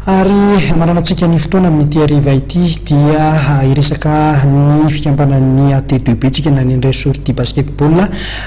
Ary maranantsika ny fotoana amin'ity hariva ity dia iresaka ny fikambanan'ny AT2B tsika na ny indray sortie basketball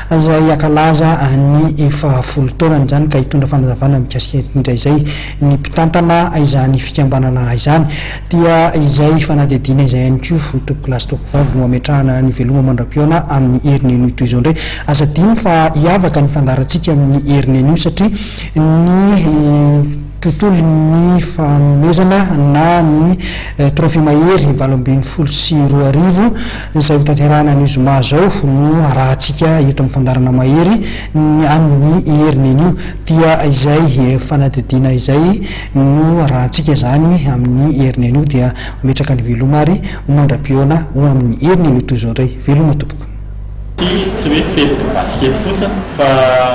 izay akalaza ny efa folo taonany izany ka hitondra fanazavana mikasika indray izay ny mpitantana izany fikambanana izany dia izay fanadihadiana izay ihany koa topo klasy topo vavy no ametrahana ny veloma mandram-piona amin'ny herin'ny anio toy izao indray aza dino fa hiavaka ny fandarantsika amin'ny herin'ny anio satria ny tontolo ny fanomezana na ny trophée mahery 2024 izay hotanterahana ny zoma zao no rahantsika eto amin'ny fandarana mahery amin'ny herin'ny anio dia izay fanadihadiana izay no rahantsika zany amin'ny herin'ny anio dia mametraka ny veloma ary mandram-piona ho amin'ny herin'ny anio toy izao indray veloma tompoko. Tsy hoe fety basket fotsiny fa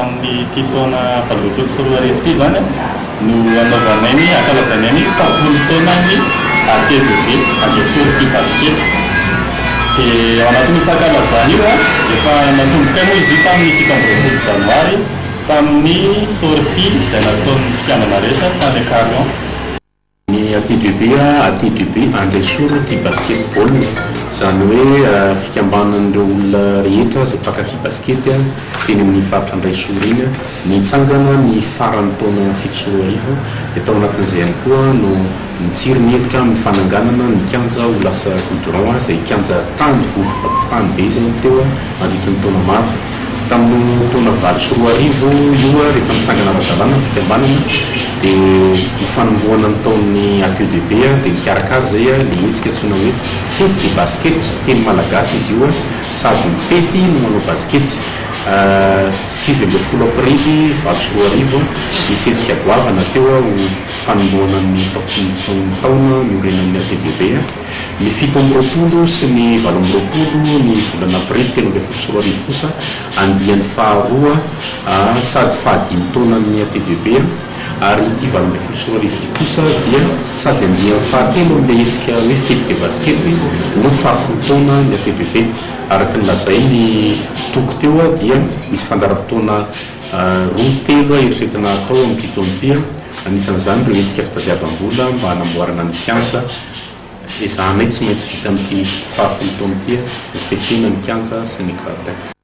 amin'ny taona 2024 arivo ity zany no anaovanay ny akalazanay ny fafolo taona ny AT2B André Sortie basket dia ao anatin'ny fankalazana io efa natomboka moa izy io tamin'ny 17 janoary tamin'ny sortie izay nataon'ny fikambanana rehetra tany Carillon. Ny AT2B André Sortie basketball zany hoe fikambanan'ireo olona rehetra izay mpakafy basket teny amin'ny faritra Andraisoro iny nitsangana ny farany taona 7 arivo dia tao anatin'izay ihany koa no nitsiry ny hevitra amin'ny fananganana ny kanja ho lasa goudron izay kanja tany tany be izay teo mandritra ny taona maro tamin'ny taona 24 arivo io rehefa nitsangana ara-dalàna fikambanana dia ny fanombohana ny taon'ny AT2B dia nikarakara zay le hetsika antsoina hoe fety de basket teny malagasy izy io sady ny fety no manao basket 7 aprily 24 arivo misy hetsika goavana teo ho fanombohana ny taona miorenan'ny AT2B ny 7 sy ny 20 ny volana aprily 13 arivo kosa andian'ny faharoa sady fahadimy taonan'ny AT2B ary ity 20 arivo ity kosa dia sady andian'ny fahatelo amin'ilay hetsika hoe fety de basket no fahafolo taona ny AT2B araka ny lazay ny toko teo dia misy fandaram-potoana roa telo eritreretina atao amin'ity taona ity anisan'izany ireo hetsika fitadiavam-bola mba hanamboarana ny kianja ezahanay tsy maintsy vita amin'ity fahafolo taona ity ny fefena ny kianja sy ny gratin.